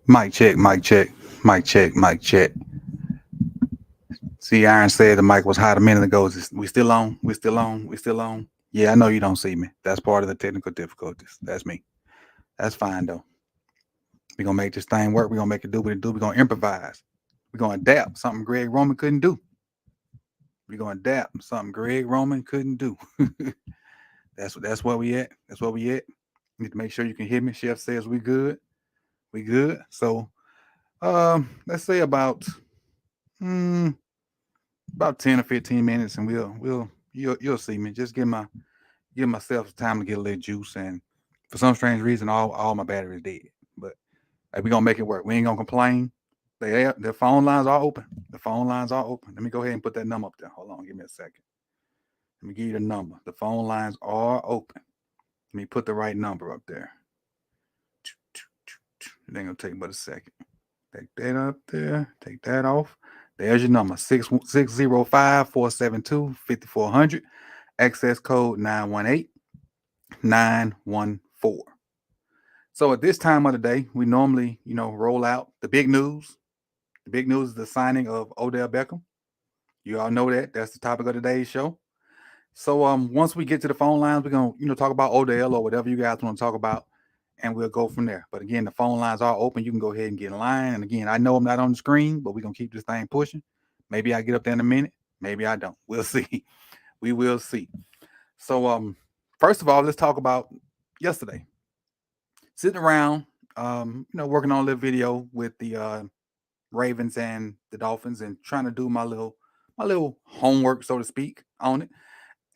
Mic check, mic check, mic check, mic check. See, Iron said the mic was hot a minute ago. We still on? We still on? We still on? Yeah, I know you don't see me. That's part of the technical difficulties. That's me. That's fine though. We're gonna make this thing work. We're gonna make it do what it do. We're gonna improvise. We're gonna adapt something Greg Roman couldn't do. We're gonna adapt something Greg Roman couldn't do. that's where we at. That's where we at. Need to make sure you can hear me. Chef says we good. We good. So let's say hmm, about 10 or 15 minutes and you'll see me. Just give myself time to get a little juice, and for some strange reason all my batteries dead. But hey, we gonna make it work. We ain't gonna complain. The phone lines are open. The phone lines are open. Let me go ahead and put that number up there. Hold on, give me a second. Let me give you the number. The phone lines are open. Let me put the right number up there. It ain't gonna take but a second. Take that up there. Take that off. There's your number, 605-472-5400. Access code 918914. So at this time of the day, we normally, roll out the big news. The big news is the signing of Odell Beckham. You all know that. That's the topic of today's show. So once we get to the phone lines, we're gonna, talk about Odell or whatever you guys want to talk about, and we'll go from there. But again, the phone lines are open. You can go ahead and get in line. And again, I know I'm not on the screen, but we're gonna keep this thing pushing. Maybe I get up there in a minute. Maybe I don't. We'll see. We will see. So first of all, let's talk about yesterday. Sitting around, working on a little video with the Ravens and the Dolphins, and trying to do my little homework, so to speak, on it.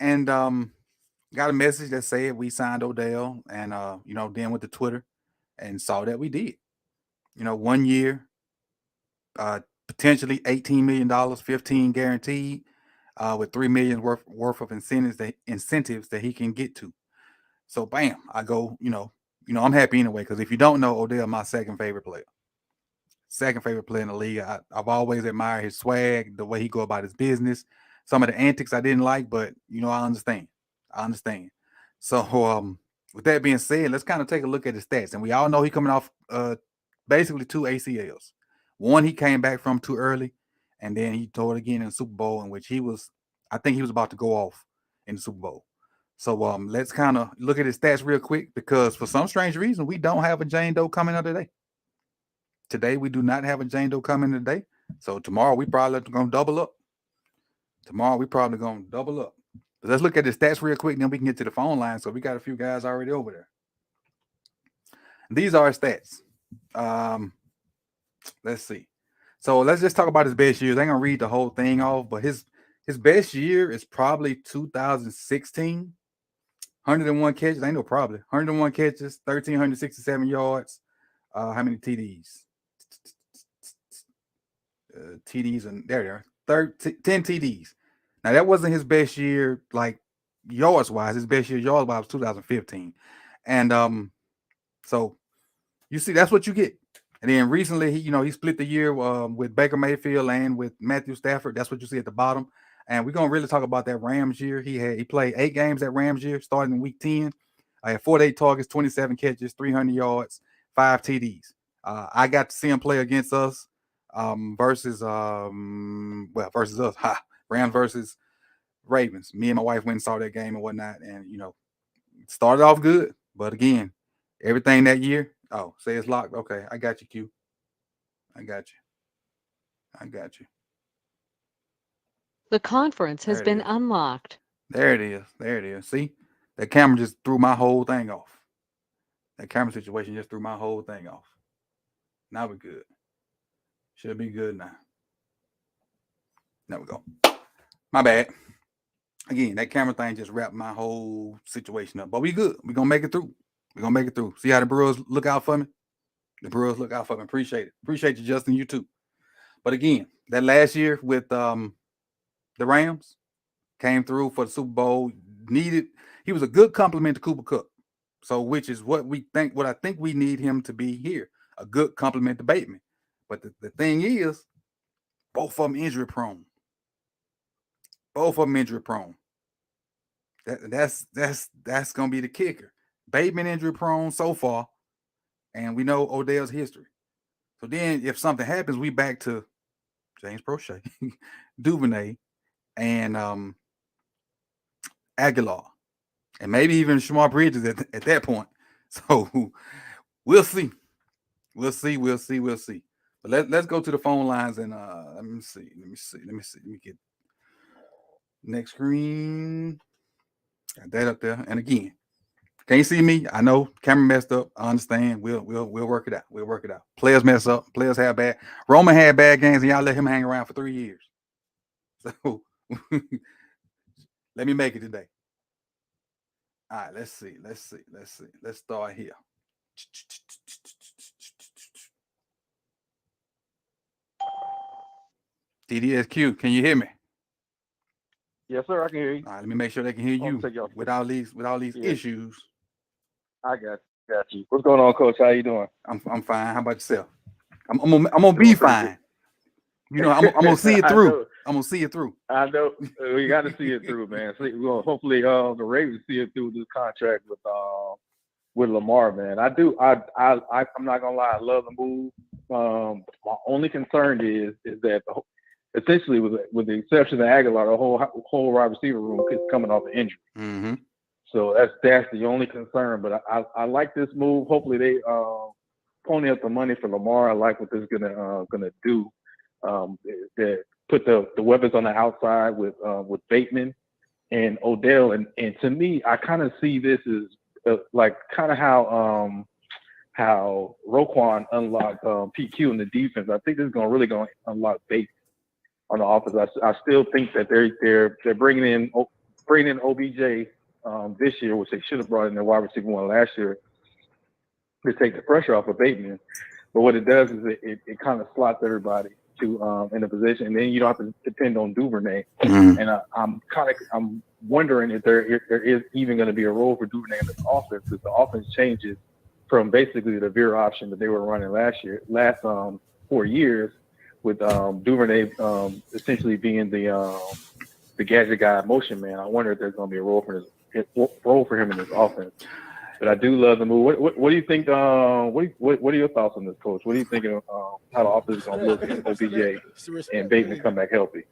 And got a message that said we signed Odell, and then with the Twitter, and saw that we did. 1 year, potentially $18 million, 15 guaranteed, with 3 million worth of incentives that he can get to. So bam, I go. I'm happy anyway, because if you don't know, Odell, my second favorite player. Second favorite player in the league. I've always admired his swag, the way he go about his business. Some of the antics I didn't like, but I understand. I understand. So with that being said, let's kind of take a look at his stats. And we all know he coming off basically two ACLs. One he came back from too early, and then he tore it again in the Super Bowl, in which I think he was about to go off in the Super Bowl. So let's kind of look at his stats real quick, because for some strange reason we don't have a Jane Doe coming out today. Today we do not have a Jane Doe coming today. So tomorrow we probably gonna double up. Tomorrow we probably gonna double up. But let's look at the stats real quick, then we can get to the phone line. So we got a few guys already over there. These are his stats. Let's see. So let's just talk about his best years. I ain't gonna read the whole thing off, but his best year is probably 2016. 101 catches. Ain't no probably. 101 catches, 1,367 yards. How many TDs? TDs, and there they are. 10 TDs. Now that wasn't his best year, like yards wise. His best year yards wise was 2015, and so you see that's what you get. And then recently, he split the year with Baker Mayfield and with Matthew Stafford. That's what you see at the bottom. And we're gonna really talk about that Rams year. He played 8 games that Rams year, starting in week 10. I had 48 targets, 27 catches, 300 yards, 5 TDs. I got to see him play against us versus versus us. Rams versus Ravens. Me and my wife went and saw that game and whatnot, and started off good, but again, everything that year. Oh, say it's locked. Okay, I got you, Q. I got you. I got you. The conference There has it been is. unlocked. There it is. There it is. See, that camera just threw my whole thing off. That camera situation just threw my whole thing off. Now we're good. Should be good now. There we go. My bad. Again, that camera thing just wrapped my whole situation up. But we good. We're gonna make it through. We're gonna make it through. See how the Brewers look out for me? The Brewers look out for me. Appreciate it. Appreciate you, Justin. You too. But again, that last year with the Rams came through for the Super Bowl. He was a good compliment to Cooper Kupp. So which is what I think we need him to be here. A good compliment to Bateman. But the thing is, both of them injury prone. Both of them injury prone. That's gonna be the kicker. Bateman injury prone so far, and we know Odell's history. So then if something happens, we back to James Prochet, Duvernay, and Aguilar, and maybe even Shamar Bridges at that point. So we'll see. We'll see. But let's go to the phone lines and let me see. Let me get next screen. Got that up there. And again, can't see me. I know camera messed up. I understand. We'll work it out. We'll work it out. Players mess up. Players have bad. Roman had bad games, and y'all let him hang around for 3 years. So let me make it today. All right, let's see. Let's start here. TDSQ, can you hear me? Yes, sir. I can hear you. All right, let me make sure they can hear you with all these issues. I got you. What's going on, Coach? How you doing? I'm fine. How about yourself? I'm gonna be fine. You know, I'm gonna see it through. I'm gonna see it through. I know. We got to see it through, man. So, hopefully, the Ravens see it through this contract with Lamar, man. I'm not gonna lie. I love the move. My only concern is that essentially, with the exception of Aguilar, the whole wide receiver room is coming off an injury. Mm-hmm. So that's the only concern. But I like this move. Hopefully, they pony up the money for Lamar. I like what this is gonna do. That put the weapons on the outside with Bateman and Odell, and to me, I kind of see this as like kind of how Roquan unlocked PQ in the defense. I think this is really going to unlock Bateman on the offense. I still think that they're bringing in OBJ this year, which they should have brought in their wide receiver one last year, to take the pressure off of Bateman. But what it does is it kind of slots everybody to in a position, and then you don't have to depend on Duvernay. Mm-hmm. And I'm wondering if there is even going to be a role for Duvernay in the offense, because the offense changes from basically the veer option that they were running last 4 years, with Duvernay essentially being the gadget guy, motion man. I wonder if there's going to be a role for him in this offense. But I do love the move. What do you think? What are your thoughts on this, Coach? What do you think of how the offense is going to look if OBJ and Bateman come back healthy?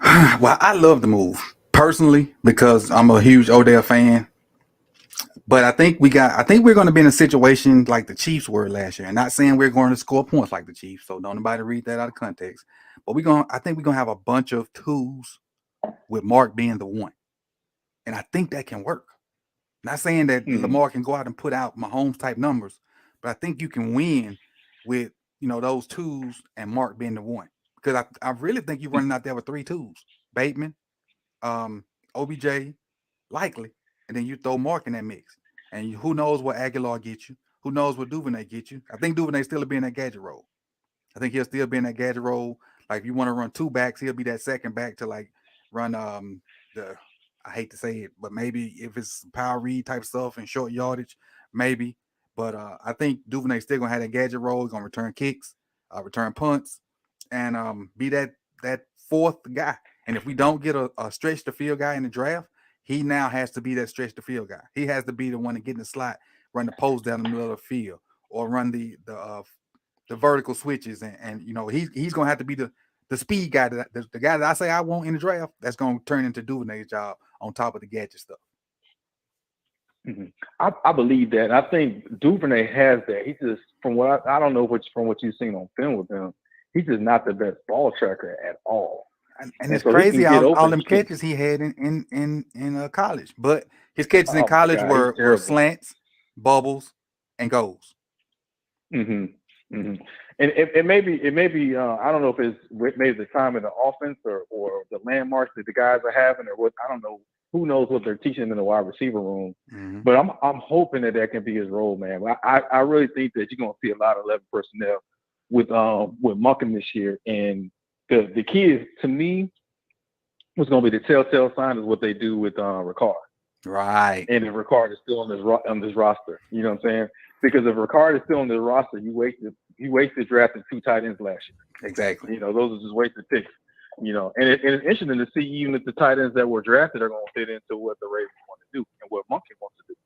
Well, I love the move personally because I'm a huge Odell fan. But I think we're going to be in a situation like the Chiefs were last year. And not saying we're going to score points like the Chiefs, so don't nobody read that out of context. But I think we're going to have a bunch of twos with Mark being the one. And I think that can work. Not saying that Lamar can go out and put out Mahomes type numbers, but I think you can win with, those twos and Mark being the one. Because I really think you're running out there with 3 twos. Bateman, OBJ, likely, and then you throw Mark in that mix. And who knows what Aguilar gets you? Who knows what Duvernay gets you? I think Duvernay still be in that gadget role. I think he'll still be in that gadget role. Like if you want to run 2 backs, he'll be that second back to like run I hate to say it, but maybe if it's power read type stuff and short yardage, maybe. But I think Duvernay's still gonna have that gadget role. He's gonna return kicks, return punts, and be that fourth guy. And if we don't get a stretch the field guy in the draft, he now has to be that stretch the field guy. He has to be the one to get in the slot, run the post down the middle of the field, or run the vertical switches, and he's gonna have to be the speed guy, the guy that I say I want in the draft. That's gonna turn into Duvernay's job on top of the gadget stuff. Mm-hmm. I believe that. I think Duvernay has that. He just, from what I don't know, from what you've seen on film with him, he's just not the best ball tracker at all. And it's so crazy all them catches he had in college, but his catches in college were slants, bubbles, and goals. Mm-hmm. Mm-hmm. And it may be I don't know if it's maybe the time in the offense or the landmarks that the guys are having, or what, I don't know. Who knows what they're teaching him in the wide receiver room? Mm-hmm. But I'm hoping that can be his role, man. I really think that you're gonna see a lot of 11 personnel with Munkin this year, and the key is, to me, what's gonna be the telltale sign is what they do with Ricard. Right. And if Ricard is still on this roster, you know what I'm saying? Because if Ricard is still on the roster, you wasted drafting 2 tight ends last year. Exactly. Those are just wasted picks. And it's interesting to see even if the tight ends that were drafted are going to fit into what the Ravens want to do and what Munkin wants to do.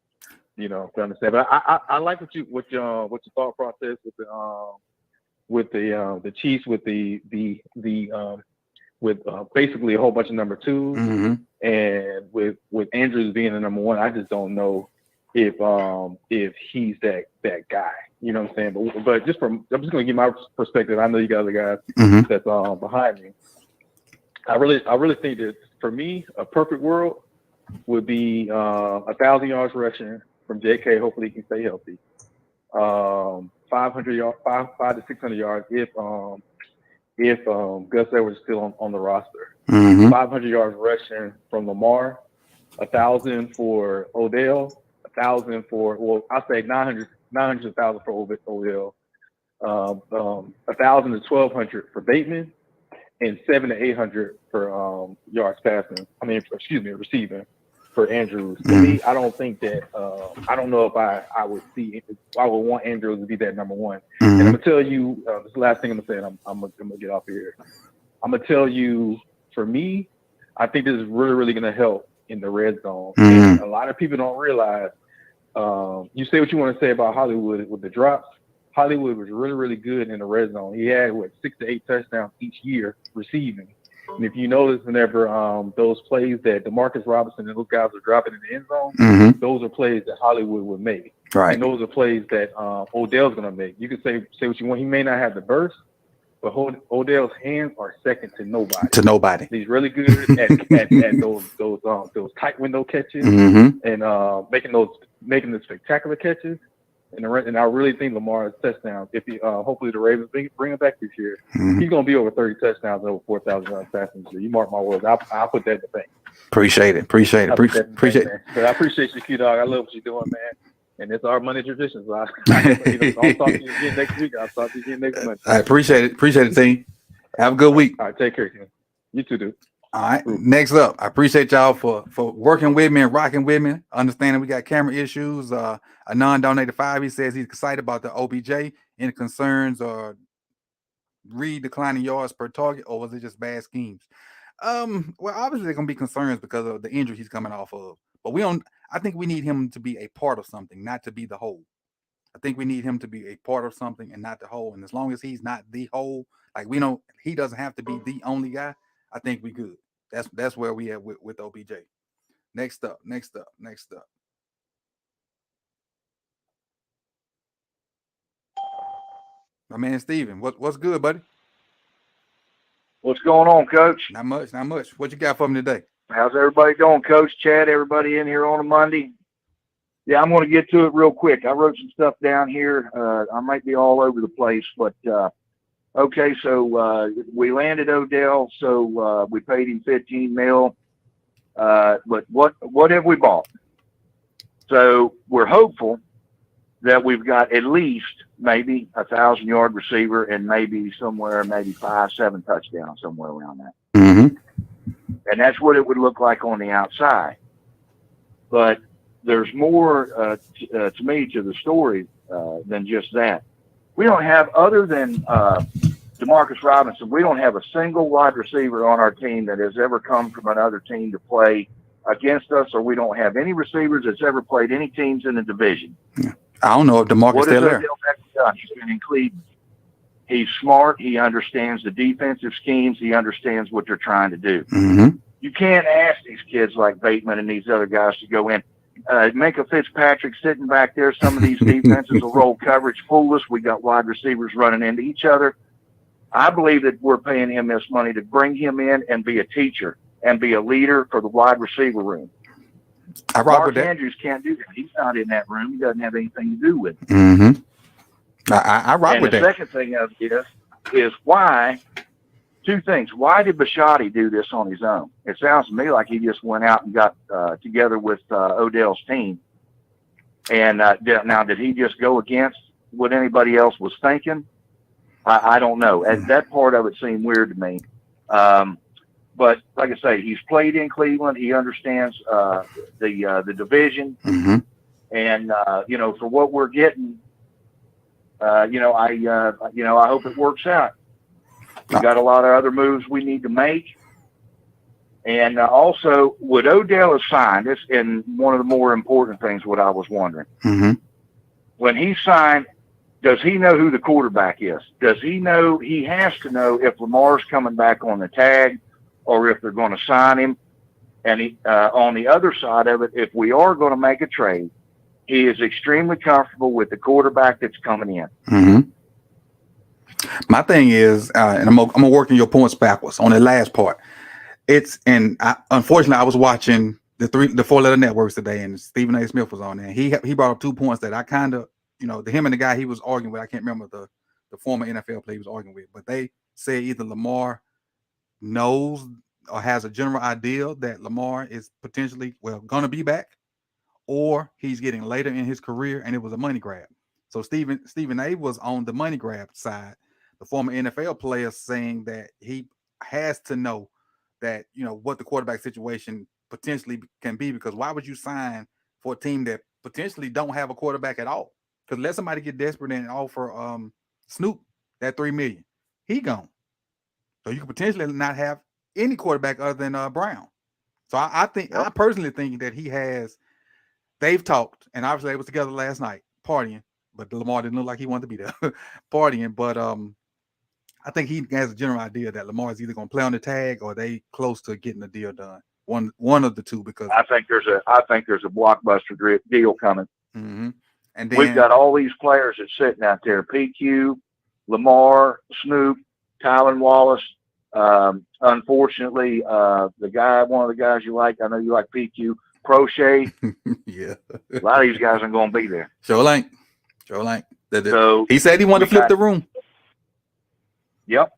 to understand. But I like what your thought process with the Chiefs with with basically a whole bunch of number twos, and with Andrews being the number one. I just don't know if he's that guy. You know what I'm saying? But I'm just gonna give my perspective. I know you guys are guys that's behind me. I really think that for me, a perfect world would be 1,000 yards rushing from JK. Hopefully he can stay healthy. 500 yards, 5 to 600 yards if Gus Edwards is still on the roster. 500 yards rushing from Lamar, 1,000 for Odell, 1,000 for I'll say 900 1,000 for Odell, 1,000 to 1,200 for Bateman, and 700 to 800 for yards passing. Receiving for Andrews. To me, I don't think that I don't know if I would want Andrews to be that number one. And I'm gonna tell you this is the last thing I'm gonna say. And I'm gonna get off of here. I'm gonna tell you, for me, I think this is really, really gonna help in the red zone. And a lot of people don't realize. You say what you want to say about Hollywood with the drops. Hollywood was really, really good in the red zone. He had 6 to 8 touchdowns each year receiving. And if you notice, whenever those plays that DeMarcus Robinson and those guys are dropping in the end zone, those are plays that Hollywood would make. Right. And those are plays that Odell's going to make. You can say what you want. He may not have the burst, but Odell's hands are second to nobody. He's really good at those tight window catches and making the spectacular catches. And I really think Lamar's touchdowns, if he hopefully the Ravens bring him back this year, he's going to be over 30 touchdowns, over 4,000 yards passing. So you mark my words. I'll put that in the bank. Appreciate it. But I appreciate you, Q-Dog. I love what you're doing, man. And it's our Monday tradition. So I'll talk to you again next week. I'll talk to you again next Monday. I appreciate it. Appreciate it, team. Have a good week. All right, take care, Ken. You too, dude. All right. Next up, I appreciate y'all for working with me and rocking with me. Understanding we got camera issues. A non-donated 5. He says he's excited about the OBJ. Any concerns or declining yards per target, or was it just bad schemes? Well, obviously there's gonna be concerns because of the injury he's coming off of. But I think we need him to be a part of something, not to be the whole. I think we need him to be a part of something and not the whole. And as long as he's not the whole, like he doesn't have to be the only guy. I think we good. That's where we at with OBJ. Next up. My man Steven, what's good, buddy? What's going on, Coach? Not much. What you got for me today? How's everybody doing, Coach? Chad, everybody in here on a Monday? Yeah, I'm going to get to it real quick. I wrote some stuff down here. I might be all over the place, but okay, so we landed Odell, so we paid him $15 million. But what have we bought? So we're hopeful that we've got at least maybe 1,000-yard receiver and maybe 5-7 touchdowns, somewhere around that. And that's what it would look like on the outside. But there's more to me to the story than just that. We don't have, other than DeMarcus Robinson, we don't have a single wide receiver on our team that has ever come from another team to play against us, or we don't have any receivers that's ever played any teams in the division. Yeah. I don't know if DeMarcus is still there. Odell Beckham done? He's been in Cleveland. He's smart. He understands the defensive schemes. He understands what they're trying to do. You can't ask these kids like Bateman and these other guys to go in. Minka Fitzpatrick sitting back there. Some of these defenses will roll coverage, fool us. We got wide receivers running into each other. I believe that we're paying him this money to bring him in and be a teacher and be a leader for the wide receiver room. I rock with that. Andrews can't do that. He's not in that room. He doesn't have anything to do with it. I rock with that. And the second thing of this is why, two things. Why did Bisciotti do this on his own? It sounds to me like he just went out and got together with Odell's team. And now, did he just go against what anybody else was thinking? I don't know. And that part of it seemed weird to me. But like I say, he's played in Cleveland. He understands the division, and for what we're getting, I hope it works out. We got a lot of other moves we need to make, And also, would Odell have signed this? And one of the more important things, what I was wondering, when he signed, does he know who the quarterback is? Does he know? He has to know if Lamar's coming back on the tag or if they're going to sign him. And on the other side of it, if we are going to make a trade, he is extremely comfortable with the quarterback that's coming in. My thing is, and I'm gonna work in your points backwards on the last part. Unfortunately, I was watching the 4-letter networks today, and Stephen A. Smith was on there. He brought up 2 points that I kind of, him and the guy he was arguing with, I can't remember the former NFL player he was arguing with, but they said either Lamar knows or has a general idea that Lamar is potentially going to be back, or he's getting later in his career and it was a money grab. So Stephen A. was on the money grab side. The former NFL player saying that he has to know that, what the quarterback situation potentially can be, because why would you sign for a team that potentially don't have a quarterback at all? Because let somebody get desperate and offer Snoop that $3 million, he gone. So you could potentially not have any quarterback other than Brown. So I personally think that they've talked, and obviously they was together last night partying, but Lamar didn't look like he wanted to be there partying. But I think he has a general idea that Lamar is either going to play on the tag or they close to getting the deal done. One of the two, because I think there's a blockbuster deal coming. And then we've got all these players that's sitting out there: PQ, Lamar, Snoop, Tylen Wallace. Unfortunately, one of the guys you like, I know you like PQ, Crochet. Yeah, a lot of these guys aren't going to be there. Sure ain't. So he said he wanted to flip the room. Yep.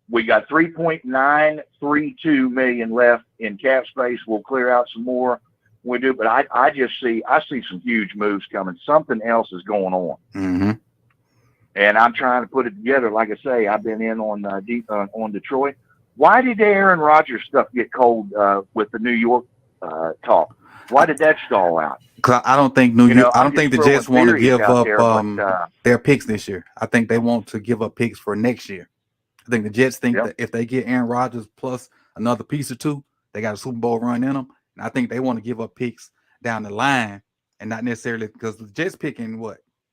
We got $3.932 million left in cap space. We'll clear out some more. We do, but I see some huge moves coming. Something else is going on, and I'm trying to put it together. Like I say, I've been in on Detroit. Why did the Aaron Rodgers stuff get cold with the New York talk? Why did that stall out? Because I don't think I don't think the Jets want to give up their picks this year. I think they want to give up picks for next year. I think the Jets think that if they get Aaron Rodgers plus another piece or two, they got a Super Bowl run in them. And I think they want to give up picks down the line, and not necessarily because the Jets picking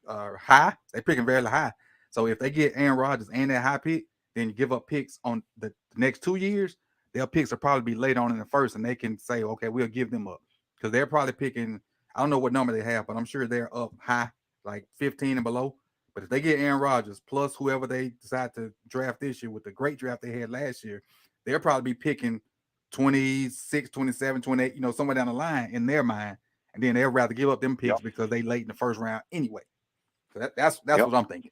high. They're picking very high. So if they get Aaron Rodgers and that high pick, then you give up picks on the next 2 years. Their picks will probably be later on in the first, and they can say, okay, we'll give them up, because they're probably picking. I don't know what number they have, but I'm sure they're up high, like 15 and below. But if they get Aaron Rodgers plus whoever they decide to draft this year with the great draft they had last year, they'll probably be picking 26, 27, 28, somewhere down the line in their mind. And then they'll rather give up them picks because they late in the first round anyway. So that's what I'm thinking.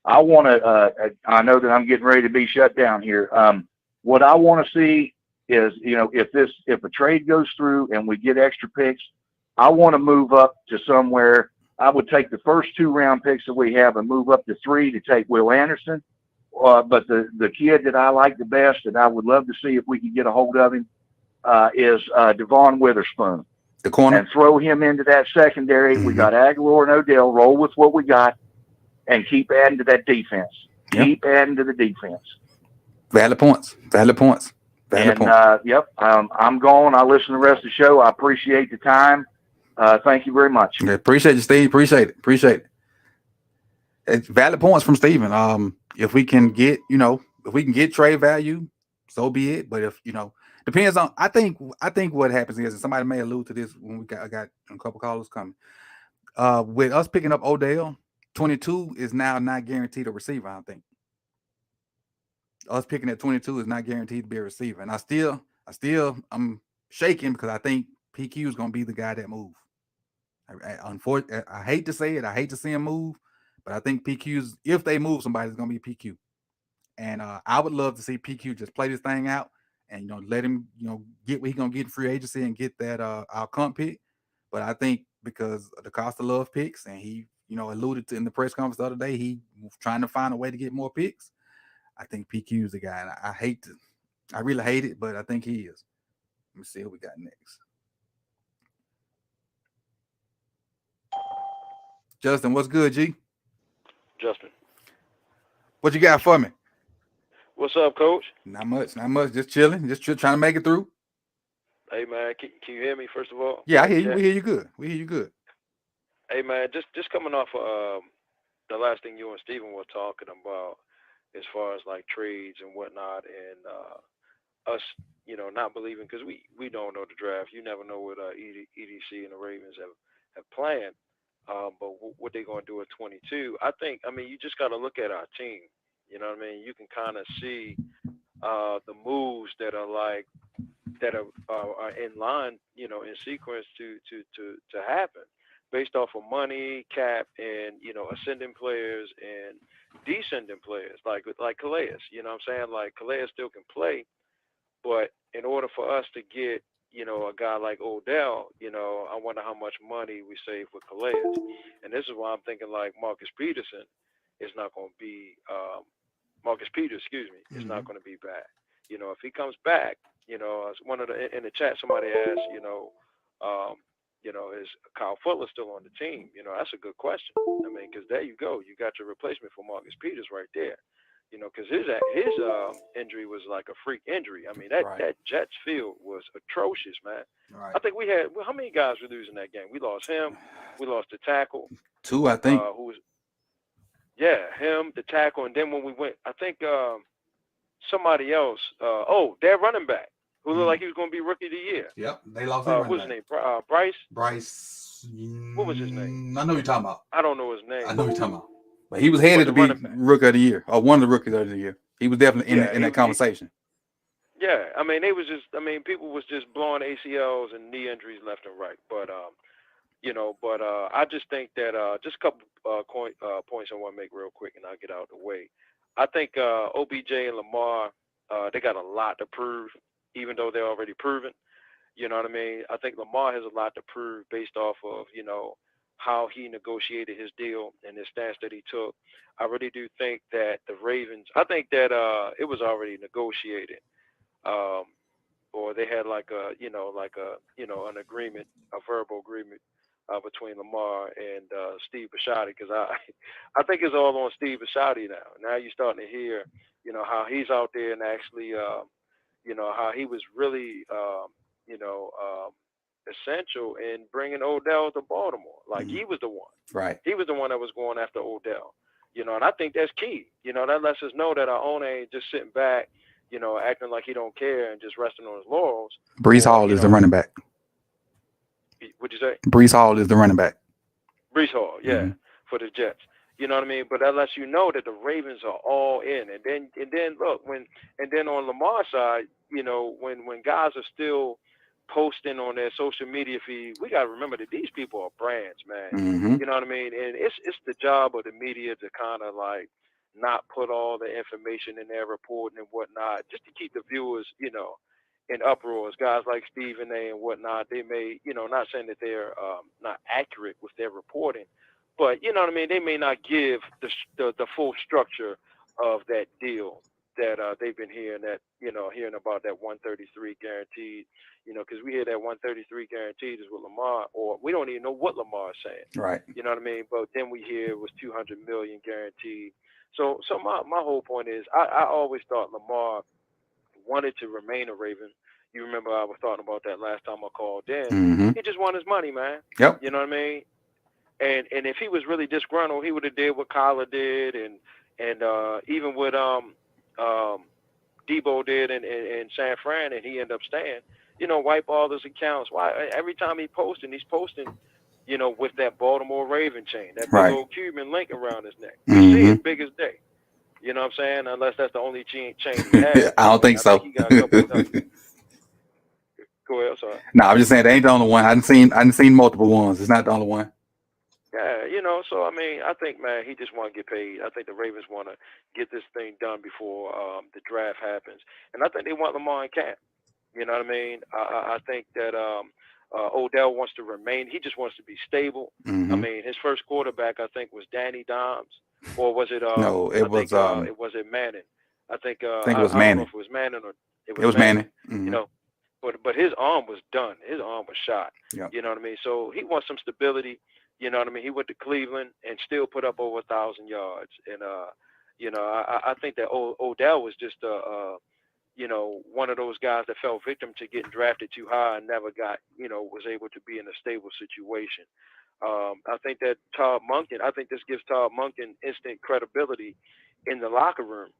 I want to, I know that I'm getting ready to be shut down here. What I want to see is, if a trade goes through and we get extra picks, I want to move up to somewhere. I would take the first 2 round picks that we have and move up to 3 to take Will Anderson. But the kid that I like the best, and I would love to see if we can get a hold of him, is Devon Witherspoon. The corner. And throw him into that secondary. We got Aguilar and Odell. Roll with what we got and keep adding to that defense. Keep adding to the defense. Valid points. I'm gone. I listen to the rest of the show. I appreciate the time. Thank you very much. Yeah, appreciate you, Steve. Appreciate it. It's valid points from Steven. If we can get, trade value, so be it. But if, depends on, I think what happens is, and somebody may allude to this when I got a couple callers coming. With us picking up Odell, 22 is now not guaranteed a receiver, I think. Us picking at 22 is not guaranteed to be a receiver. And I'm shaking because I think PQ is going to be the guy that moves. Unfortunately, I hate to say it. I hate to see him move, but I think PQ's, if they move somebody, it's going to be PQ. And I would love to see PQ just play this thing out and, let him, get what he's going to get in free agency and get that our comp pick. But I think because of the cost of love picks, and he, alluded to in the press conference the other day, he was trying to find a way to get more picks. I think PQ is the guy. And I really hate it, but I think he is. Let me see what we got next. Justin, what's good, G? Justin. What you got for me? What's up, Coach? Not much. Just chilling. Just trying to make it through. Hey, man, can you hear me, first of all? Yeah, I Mic hear you. check. We hear you good. We hear you good. Hey, man, just coming off of the last thing you and Steven were talking about as far as, like, trades and whatnot and us, not believing because we don't know the draft. You never know what EDC and the Ravens have planned, but what they're going to do at 22. I mean, you just got to look at our team. You know what I mean? You can kind of see the moves that are in line, in sequence to happen, based off of money, cap, and ascending players and descending players like Calais. You know what I'm saying? Like Calais still can play, but in order for us to get a guy like Odell, I wonder how much money we save with Calais, and this is why I'm thinking like Marcus Peterson is not going to be Marcus Peters, excuse me, is not going to be back. If he comes back, as one of the in the chat somebody asked, is Kyle Fuller still on the team? That's a good question. I mean, because there you go, you got your replacement for Marcus Peters right there. Because his injury was like a freak injury. I mean, that Jets field was atrocious, man. Right. I think we had how many guys were losing that game? We lost him. We lost the tackle. 2, I think. Who was? Yeah, him, the tackle, and then when we went, I think somebody else. Their running back who looked like he was going to be rookie of the year. Yep, they lost. What's his name? Bryce. Bryce. What was his name? I know you're talking about. I don't know his name. I know you're talking about. But he was headed to be rookie of the year, or one of the rookies of the year. He was definitely in that conversation. Yeah, I mean, people was just blowing ACLs and knee injuries left and right. But I just think that just a couple points I want to make real quick, and I'll get out of the way. I think OBJ and Lamar, they got a lot to prove, even though they're already proven. You know what I mean? I think Lamar has a lot to prove based off of, how he negotiated his deal and his stance that he took. I really do think that the Ravens, I think that it was already negotiated. Or they had an agreement, a verbal agreement between Lamar and Steve Bisciotti, because I think it's all on Steve Bisciotti now. Now you're starting to hear, how he's out there and actually, how he was really, essential in bringing Odell to Baltimore. Like he was the one. Right. He was the one that was going after Odell. And I think that's key. That lets us know that our owner ain't just sitting back, acting like he don't care and just resting on his laurels. Brees Hall is the running back. What'd you say? Brees Hall is the running back. Brees Hall, yeah, for the Jets. You know what I mean? But that lets you know that the Ravens are all in. And then look, on Lamar's side, when guys are still posting on their social media feed, we got to remember that these people are brands, man. You know what I mean? And it's the job of the media to kind of like not put all the information in their reporting and whatnot, just to keep the viewers, in uproars. Guys like Stephen A. and whatnot, they may, not saying that they're not accurate with their reporting, but you know what I mean, they may not give the full structure of that deal that they've been hearing about that 133 guaranteed, because we hear that 133 guaranteed is with Lamar, or we don't even know what Lamar is saying. Right. You know what I mean? But then we hear it was 200 million guaranteed. So my whole point is, I always thought Lamar wanted to remain a Raven. You remember I was talking about that last time I called in. He just wanted his money, man. Yep. You know what I mean? And if he was really disgruntled, he would have did what Kyler did, and even what Debo did in San Fran, and he ended up staying. Wipe all his accounts. Why? Every time he's posting, with that Baltimore Raven chain, that big old Cuban link around his neck. You see it big as day. You know what I'm saying? Unless that's the only chain he has. I don't think so. Think he got a couple of them. Go ahead, sorry. No, I'm just saying they ain't the only one. I didn't seen multiple ones. It's not the only one. Yeah, so I mean, I think, man, he just want to get paid. I think the Ravens want to get this thing done before the draft happens, and I think they want Lamar in camp. You know what I mean? I think that Odell wants to remain. He just wants to be stable. I mean, his first quarterback, I think, was Danny Dimes, or was it? No, it was. It was Manning. I think it was Manning. I don't know if it was Manning or it was Manning. But his arm was done. His arm was shot. Yep. You know what I mean? So he wants some stability. You know what I mean? He went to Cleveland and still put up over 1,000 yards. And You know, I think that Odell was just one of those guys that fell victim to getting drafted too high and never got, was able to be in a stable situation. I think that I think this gives Todd Monken instant credibility in the locker room,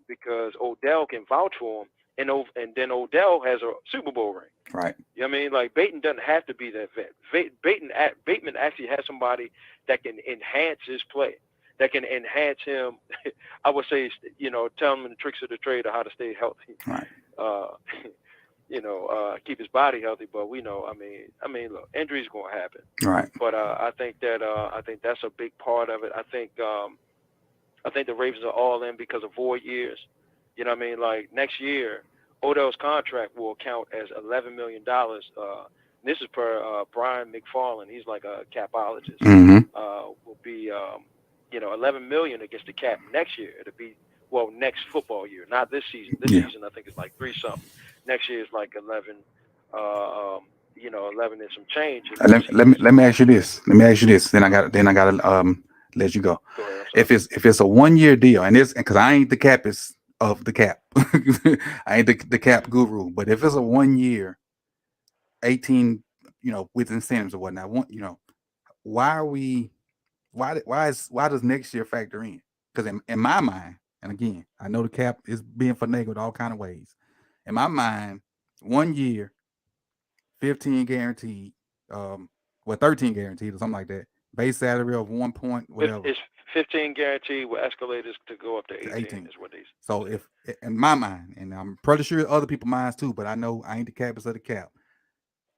because Odell can vouch for him, and then Odell has a Super Bowl ring. Right. You know what I mean? Like, Bateman doesn't have to be that vet. Bateman actually has somebody that can enhance his play, that can enhance him. I would say, tell him the tricks of the trade of how to stay healthy. Right. Keep his body healthy. But we know, I mean, look, injuries going to happen. Right. But I think that's a big part of it. I think the Ravens are all in because of void years. You know what I mean? Like, next year, Odell's contract will count as $11 million. This is per Brian McFarland. He's like a capologist. Will be $11 million against the cap next year. It'll be next football year, not this season. This season I think it's like 3 something. Next year is like 11. 11 and some change. Let me ask you this. Then I got to let you go. Go ahead, if it's a 1-year deal, and it's because I ain't the capist of the cap, I ain't the cap guru. But if it's a 1 year, 18, with incentives or whatnot, why does next year factor in? Because in my mind, and again, I know the cap is being finagled all kind of ways. In my mind, 1 year, 15 guaranteed, 13 guaranteed or something like that. Base salary of 1 point, whatever. It's 15 guaranteed with escalators to go up to 18 is what they say. So if in my mind, and I'm pretty sure other people's minds too, but I know I ain't the capest of the cap.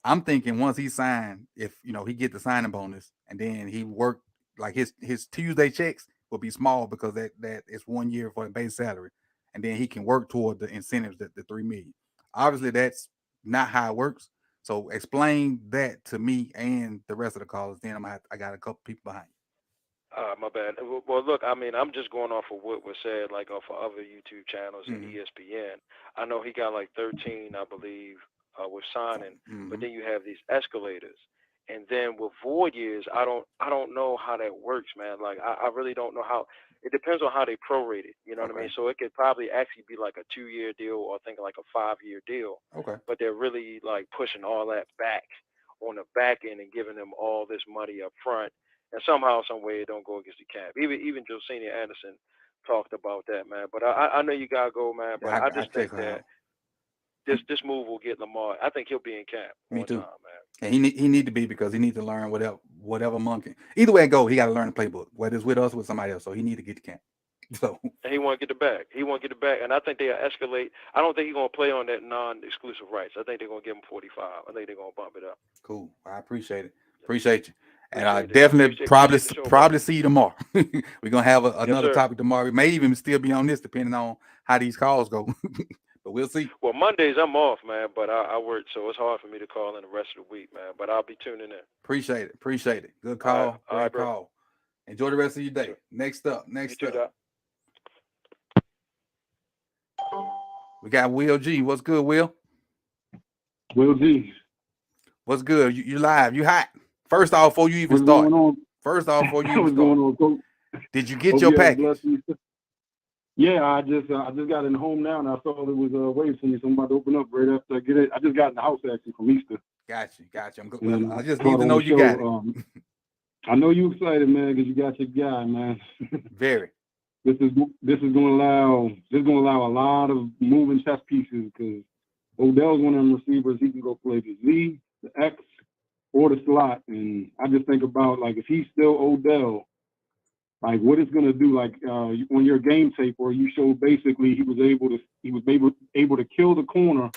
I'm thinking once he signed, if he get the signing bonus and then he worked, like his Tuesday checks will be small because that is 1 year for the base salary, and then he can work toward the incentives, the $3 million. Obviously, that's not how it works. So explain that to me and the rest of the callers. Then I got a couple people behind you. My bad. Well, look, I'm just going off of what was said, like off of other YouTube channels and ESPN. I know he got like 13, I believe, with signing, but then you have these escalators, and then with void years, I don't know how that works, man. Like, I really don't know how. It depends on how they prorate it. You know what I mean? So it could probably actually be like a 2-year deal, or think like a 5-year deal. Okay. But they're really like pushing all that back on the back end and giving them all this money up front. And somehow, some way, it don't go against the cap. Even Josenia Anderson talked about that, man. But I know you gotta go, man. But I just think that this move will get Lamar. I think he'll be in camp. Me too, man. And he need to be, because he needs to learn whatever monkey. Either way it go, he got to learn the playbook, whether it's with us or with somebody else. So he need to get to camp. So and he want to get the bag. And I think they'll escalate. I don't think he's gonna play on that non-exclusive rights. I think they're gonna give him 45. I think they're gonna bump it up. Cool. I appreciate it. Appreciate you. And I definitely probably see you tomorrow. We're gonna have another topic tomorrow. We may even still be on this, depending on how these calls go. But we'll see. Well, Mondays I'm off, man, but I work, so it's hard for me to call in the rest of the week, man. But I'll be tuning in. Appreciate it. Good call. Great call. Enjoy the rest of your day. Sure. Next up. We got Will G. What's good, Will? Will G. What's good? You live. You hot. First off, before you even start. Did you get your package? Yeah, I just got in home now, and I saw it was waiting for me, so I'm about to open up right after I get it. I just got in the house actually from Easter. Gotcha. I'm good. Well, I just need to know you got it. I know you excited, man, because you got your guy, man. Very. This is going to allow a lot of moving chess pieces, because Odell's one of them receivers. He can go play the Z, the X, or the slot, and I just think about, like, if he's still Odell, like, what it's going to do, like, on your game tape where you show basically he was able to kill the corner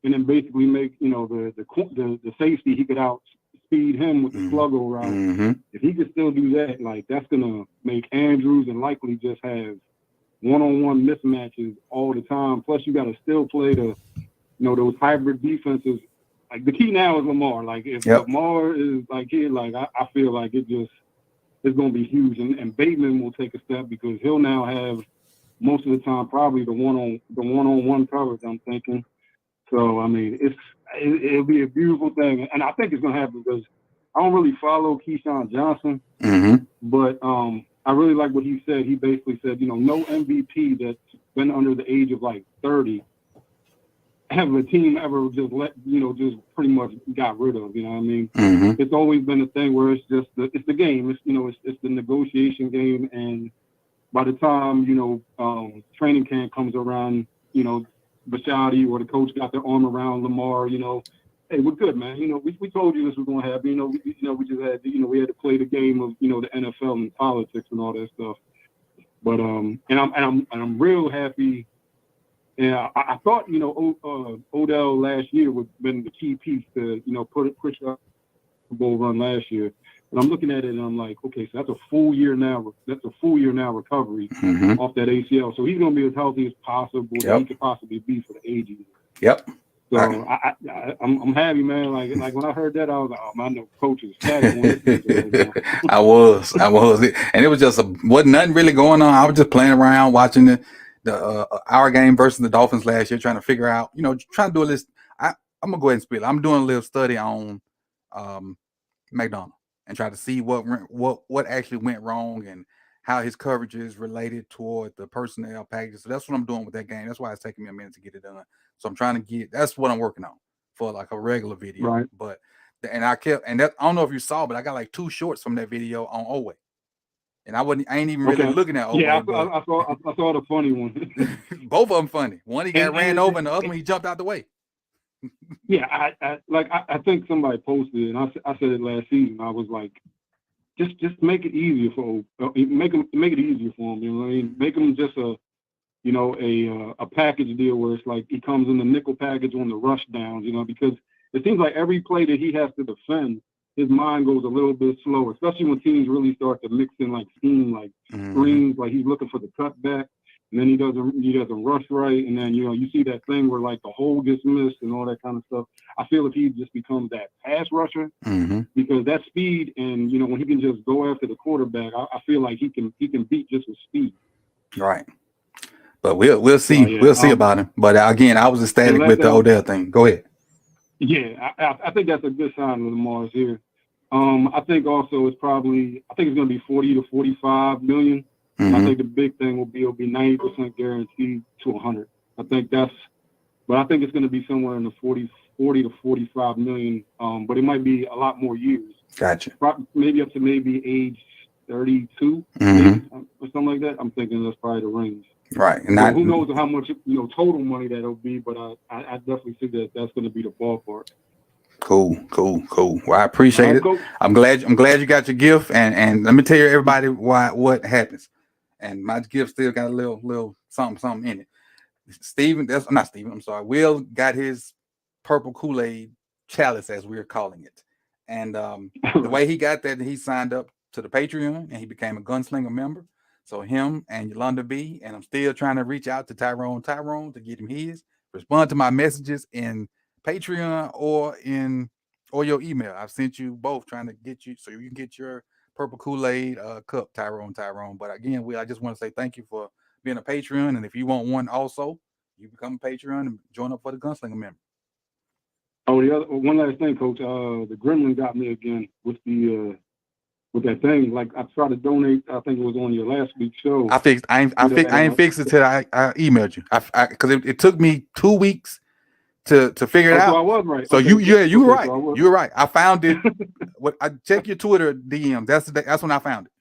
and then basically make, the safety, he could outspeed him with the sluggo route. Mm-hmm. If he could still do that, like, that's going to make Andrews and likely just have one-on-one mismatches all the time. Plus, you got to still play those hybrid defenses. Like, the key now is Lamar. Like, if Lamar is like here, like, I feel like it's going to be huge. And Bateman will take a step, because he'll now have most of the time probably the one-on-one coverage, I'm thinking. So, I mean, it'll be a beautiful thing. And I think it's going to happen, because I don't really follow Keyshawn Johnson. Mm-hmm. But I really like what he said. He basically said, no MVP that's been under the age of like 30 have a team ever just just pretty much got rid of. You know what I mean? Mm-hmm. It's always been a thing where it's just it's the game. It's the negotiation game, and by the time training camp comes around, Bashadi or the coach got their arm around Lamar, hey, we're good, man. We told you this was going to happen. We just had we had to play the game of the NFL and politics and all that stuff. But I'm real happy. Yeah, I thought Odell last year would have been the key piece to push up the Bowl run last year. And I'm looking at it and I'm like, okay, so that's a full year now. That's a full year now recovery off that ACL. So he's going to be as healthy as possible that he could possibly be for the age. Yep. So I'm happy, man. Like when I heard that, I was like, oh man, I know coach is static on this right now. I was, and it was just wasn't nothing really going on. I was just playing around, watching the our game versus the Dolphins last year, trying to figure out, trying to do a list. I'm gonna go ahead and spill it. I'm doing a little study on McDonald and try to see what actually went wrong and how his coverage is related toward the personnel packages. So that's what I'm doing with that game. That's why it's taking me a minute to get it done. So I'm trying to that's what I'm working on for like a regular video. Right. But I don't know if you saw, but I got like 2 shorts from that video on Oway. And I ain't even really looking at Oway. Yeah, I saw the funny one. Both of them funny. One he got ran over, and the other one he jumped out the way. Yeah, I think somebody posted, and I said it last season. I was like, just make it easier for make it easier for him. You know what I mean? Make him just a package deal where it's like he comes in the nickel package on the rush downs. Because it seems like every play that he has to defend, his mind goes a little bit slower, especially when teams really start to mix in like scheme, like screens, like he's looking for the cutback, and then he doesn't rush right, and then you see that thing where like the hole gets missed and all that kind of stuff. I feel if he just becomes that pass rusher, because that speed and when he can just go after the quarterback, I feel like he can beat just with speed. Right. But we'll see. We'll see about him. But again, I was ecstatic with the Odell thing. Go ahead. Yeah, I think that's a good sign with Lamar's here. I think also it's going to be 40 to 45 million. I think the big thing will be 90% guaranteed to 100. I think it's going to be somewhere in the 40 to 45 million. But it might be a lot more years. Gotcha. Maybe up to maybe age 32 maybe, or something like that. I'm thinking that's probably the range. Right. And who knows how much total money that'll be, but I definitely think that's going to be the ballpark. Cool. Well, I appreciate it. Coach. I'm glad you got your gift, and let me tell you everybody what happens. And my gift still got a little something in it. Will got his purple Kool-Aid chalice, as we're calling it. And the way he got that, he signed up to the Patreon and he became a Gunslinger member. So him and Yolanda B, and I'm still trying to reach out to Tyrone to get him his. Respond to my messages in Patreon or your email. I've sent you both, trying to get you so you can get your purple Kool-Aid cup, Tyrone. But again, I just want to say thank you for being a Patreon, and if you want one also, you become a Patreon and join up for the Gunslinger member. Oh, one last thing, Coach. The Gremlin got me again with that thing. Like I tried to donate. I think it was on your last week's show. I ain't fixed it till I emailed you. Because it took me 2 weeks to figure it out. So I was right. So okay. you were right. So you were right. I found it. I check your Twitter DM. That's when I found it.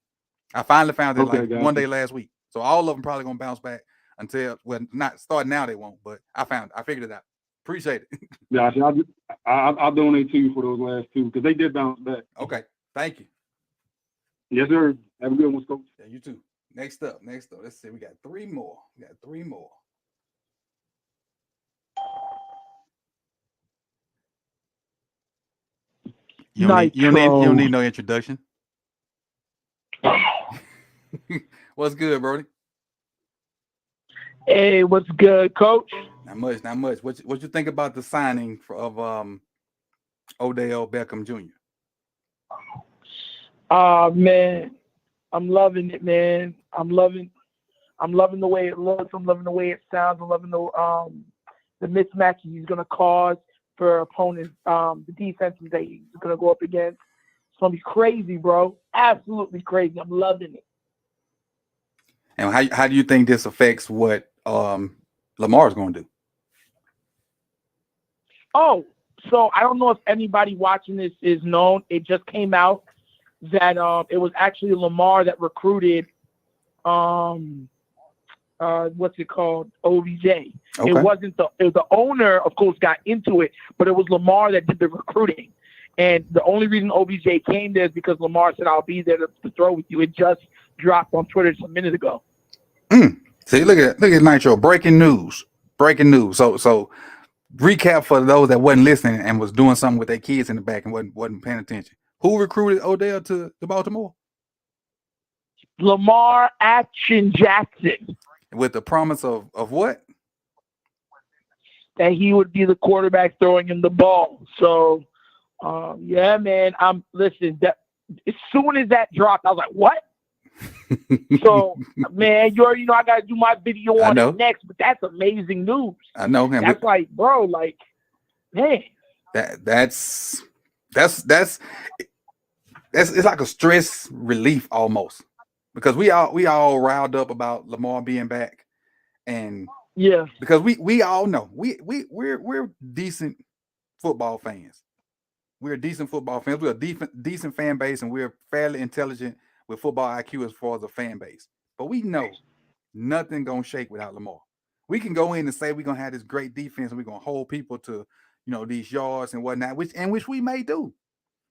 I finally found it one day last week. So all of them probably gonna bounce back until not starting now. They won't. But I found it. I figured it out. Appreciate it. Yeah, I'll donate to you for those last 2 because they did bounce back. Okay. Thank you. Yes, sir. Have a good one, Coach. Yeah, you too. Next up. Let's see. We got 3 more. You don't need no introduction. What's good, Brody? Hey, what's good, Coach? Not much. What you think about the signing of Odell Beckham Jr.? Man, I'm loving it, man. I'm loving the way it looks. I'm loving the way it sounds. I'm loving the mismatches he's gonna cause for opponents, the defenses that he's gonna go up against. It's gonna be crazy, bro. Absolutely crazy. I'm loving it. And how do you think this affects what Lamar's going to do? Oh, so I don't know if anybody watching this is known. It just came out that it was actually Lamar that recruited what's it called? OBJ. Okay. It was the owner, of course, got into it, but it was Lamar that did the recruiting. And the only reason OBJ came there is because Lamar said, "I'll be there to throw with you." It just dropped on Twitter just a minute ago. See, look at Nitro. Breaking news. So recap for those that wasn't listening and was doing something with their kids in the back and wasn't paying attention. Who recruited Odell to Baltimore? Lamar Action Jackson. With the promise of what? That he would be the quarterback throwing him the ball. So, yeah, man. Listen. As soon as that dropped, I was like, "What?" So, man, you already know I gotta do my video on it next. But that's amazing news. I know him. That's like, bro, like, man. That's it's like a stress relief almost, because we all riled up about Lamar being back, and yeah, because we all know we're decent football fans. We're decent football fans. We're a decent fan base, and we're fairly intelligent with football IQ as far as a fan base. But we know nothing gonna shake without Lamar. We can go in and say we're gonna have this great defense and we're gonna hold people to these yards and whatnot, which we may do.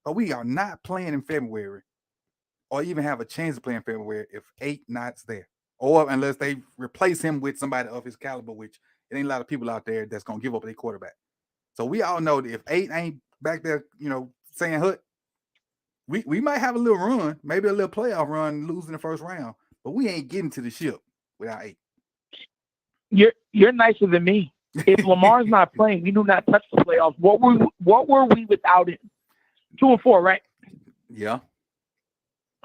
But we are not playing in February, or even have a chance to play in February if 8 not's there, or unless they replace him with somebody of his caliber, which it ain't a lot of people out there that's gonna give up their quarterback. So we all know that if 8 ain't back there, saying hut, we might have a little run, maybe a little playoff run, losing the first round, but we ain't getting to the ship without 8. You're nicer than me. If Lamar's not playing, we do not touch the playoffs. What were we without him? 2-4, right? Yeah.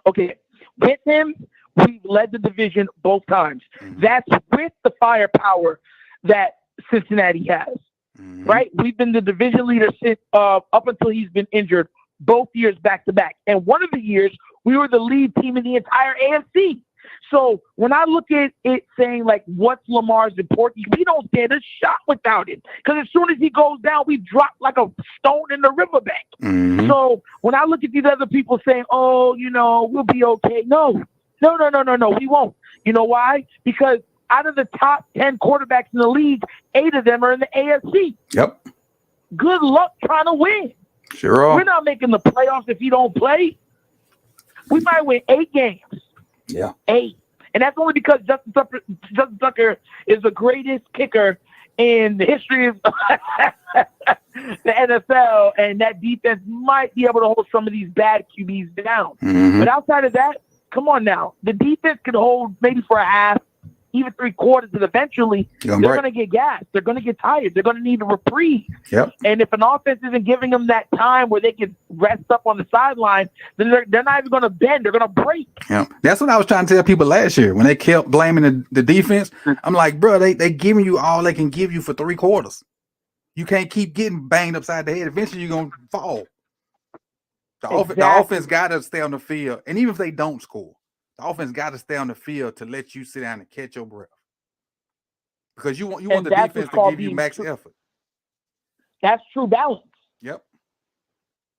Okay. With him, we've led the division both times. Mm-hmm. That's with the firepower that Cincinnati has. Mm-hmm. Right? We've been the division leader since up until he's been injured both years back to back. And one of the years, we were the lead team in the entire AFC. So when I look at it saying, like, what's Lamar's importance, we don't stand a shot without him. Because as soon as he goes down, we drop like a stone in the riverbank. Mm-hmm. So when I look at these other people saying, "Oh, we'll be okay," no, we won't. You know why? Because out of the top 10 quarterbacks in the league, 8 of them are in the AFC. Yep. Good luck trying to win. Sure are. We're not making the playoffs if you don't play. We might win 8 games. Yeah. 8. And that's only because Justin Tucker is the greatest kicker in the history of the NFL, and that defense might be able to hold some of these bad QBs down. Mm-hmm. But outside of that, come on now. The defense can hold maybe for a half, even 3/4, and eventually they're going to get gassed. They're going to get tired. They're going to need a reprieve. Yep. And if an offense isn't giving them that time where they can rest up on the sideline, then they're not even going to bend. They're going to break. Yeah, that's what I was trying to tell people last year when they kept blaming the defense. I'm like, bro, they giving you all they can give you for 3/4. You can't keep getting banged upside the head. Eventually, you're going to fall. The offense got to stay on the field. And even if they don't score, the offense got to stay on the field to let you sit down and catch your breath. Because you want the defense to give you max effort. That's true balance. Yep.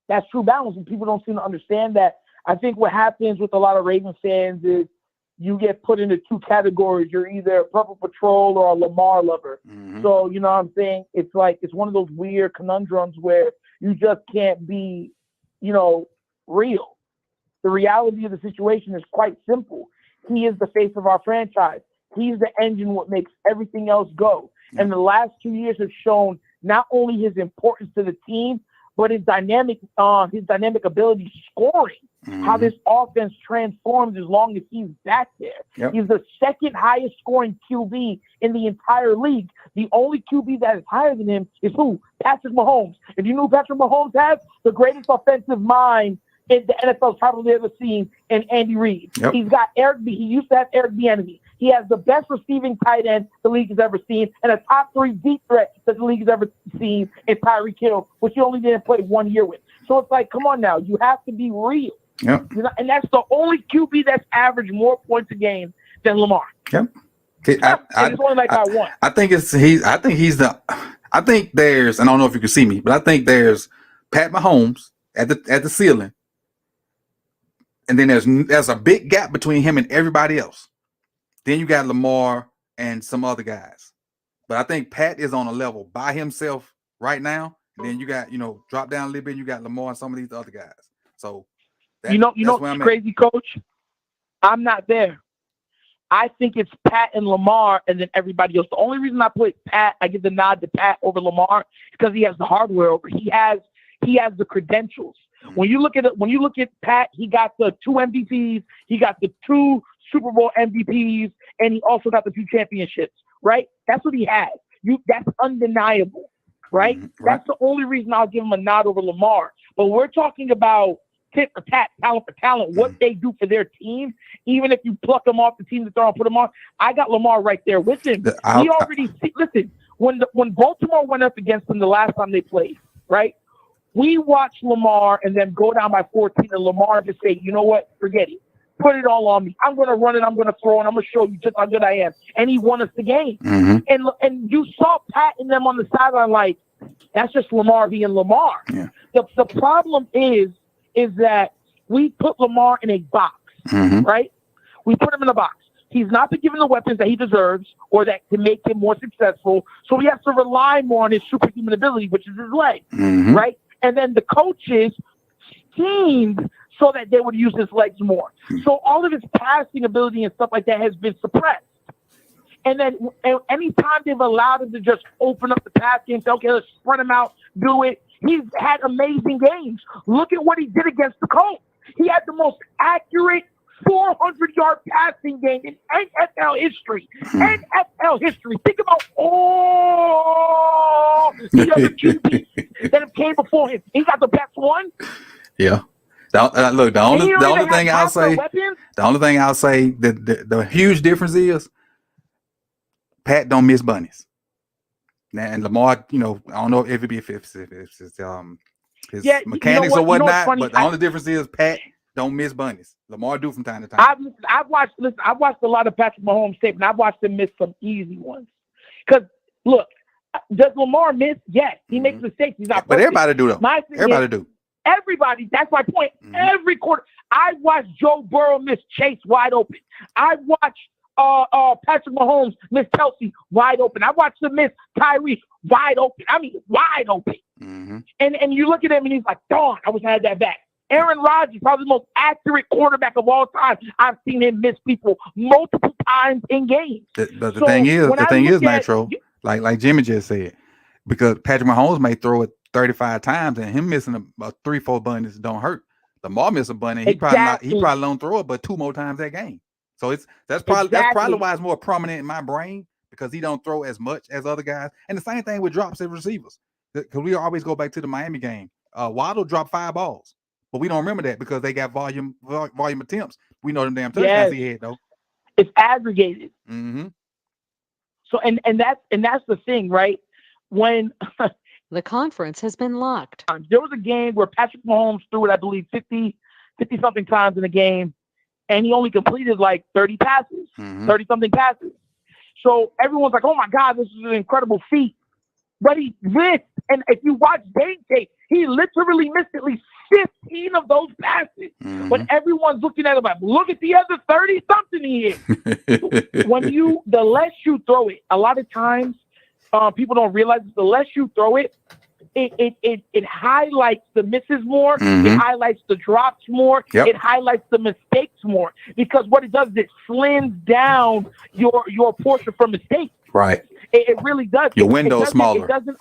That's true balance. And people don't seem to understand that. I think what happens with a lot of Ravens fans is you get put into 2 categories. You're either a Purple Patrol or a Lamar lover. Mm-hmm. So, you know what I'm saying? It's like, it's one of those weird conundrums where you just can't be, real. The reality of the situation is quite simple. He is the face of our franchise. He's the engine what makes everything else go. Mm-hmm. And the last 2 years have shown not only his importance to the team, but his dynamic ability scoring. Mm-hmm. How this offense transforms as long as he's back there. Yep. He's the second highest scoring QB in the entire league. The only QB that is higher than him is who? Patrick Mahomes. And you know who Patrick Mahomes has? The greatest offensive mind in the NFL's probably ever seen, in Andy Reid. Yep. He's got Eric B. He used to have Eric Bieniemy. He has the best receiving tight end the league has ever seen, and a top 3 deep threat that the league has ever seen in Tyreek Hill, which he only didn't play 1 year with. So it's like, come on now, you have to be real. Yep. And that's the only QB that's averaged more points a game than Lamar. Yep. And it's only like I won. I think I think there's, and I don't know if you can see me, but I think there's Pat Mahomes at the ceiling, and then there's a big gap between him and everybody else. Then you got Lamar and some other guys, but I think Pat is on a level by himself right now. And then you got, drop down a little bit. You got Lamar and some of these other guys. So you know what's crazy, Coach? I'm not there. I think it's Pat and Lamar, and then everybody else. The only reason I put Pat, I give the nod to Pat over Lamar, because he has the hardware over. He has the credentials. When you look at Pat, he got the 2 MVPs, he got the 2 Super Bowl MVPs, and he also got the 2 championships. Right? That's what he has. That's undeniable. Right? Right. That's the only reason I'll give him a nod over Lamar. But we're talking about tit for tat, talent for talent, what they do for their team. Even if you pluck them off the team to throw and put them on, I got Lamar right there with him. Listen, when Baltimore went up against them the last time they played, right? We watched Lamar and then go down by 14, and Lamar just say, you know what, forget it. Put it all on me. I'm going to run it. I'm going to throw it. I'm going to show you just how good I am. And he won us the game. Mm-hmm. And you saw Pat and them on the sideline like, that's just Lamar being Lamar. Yeah. The problem is that we put Lamar in a box, right? We put him in a box. He's not been given the weapons that he deserves or that can make him more successful. So he has to rely more on his superhuman ability, which is his leg, right? And then the coaches schemed so that they would use his legs more. So all of his passing ability and stuff like that has been suppressed. And then anytime they've allowed him to just open up the pass game, say, okay, let's spread him out, do it. He's had amazing games. Look at what he did against the Colts. He had the most accurate 400-yard passing game in NFL history. NFL history. Think about all the other QBs that have came before him. He got the best one. Yeah. Look, the only thing I'll say that the huge difference is Pat don't miss bunnies. And Lamar, I don't know if it's his mechanics or whatnot, but the only difference is Pat don't miss bunnies. Lamar do from time to time. I've watched a lot of Patrick Mahomes tape, and I've watched him miss some easy ones. Because look, does Lamar miss? Yes, he makes mistakes. He's not perfect. But everybody do though. Everybody do. Everybody. That's my point. Every quarter, I watched Joe Burrow miss Chase wide open. I watched Patrick Mahomes miss Kelsey wide open. I watched him miss Tyree wide open. I mean, wide open. And you look at him and he's like, darn, I wish I had that back. Aaron Rodgers, probably the most accurate quarterback of all time. I've seen him miss people multiple times in games. But the thing is, Nitro, like Jimmy just said, because Patrick Mahomes may throw it 35 times, and him missing a 3-4 bunnies don't hurt. Lamar miss a bunny, he probably don't throw it, but 2 more times that game. So that's probably why it's more prominent in my brain, because he don't throw as much as other guys. And the same thing with drops as receivers, because we always go back to the Miami game. Waddle dropped 5 balls, but we don't remember that because they got volume attempts. We know them damn touchdowns he had though. It's aggregated. So and that's the thing, right? When the conference has been locked. There was a game where Patrick Mahomes threw it, I believe, 50 something times in a game, and he only completed like 30 passes, 30 something passes. So everyone's like, oh my God, this is an incredible feat. But he missed, and if you watch game tape, he literally missed at least 15 of those passes. But everyone's looking at him like, look at the other 30 something he is. The less you throw it, a lot of times people don't realize the less you throw it, it highlights the misses more. It highlights the drops more. It highlights the mistakes more, because what it does is it slims down your portion for mistakes. Right. It really does. Your window is smaller. It doesn't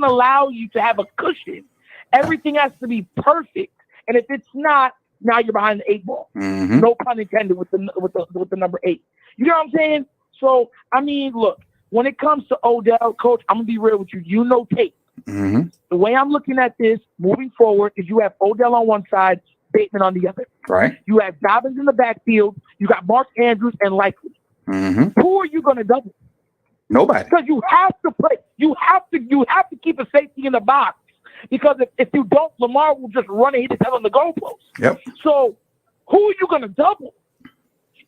allow you to have a cushion. Everything has to be perfect, and if it's not, now you're behind the 8 ball. No pun intended with the number 8. You know what I'm saying? So I mean, look. When it comes to Odell, Coach, I'm going to be real with you. You know tape. The way I'm looking at this moving forward is you have Odell on one side, Bateman on the other. Right. You have Dobbins in the backfield. You got Mark Andrews and Likely. Who are you going to double? Nobody. Because you have to play. You have to keep a safety in the box. Because if you don't, Lamar will just run and hit his head on the goalpost. Yep. So who are you going to double?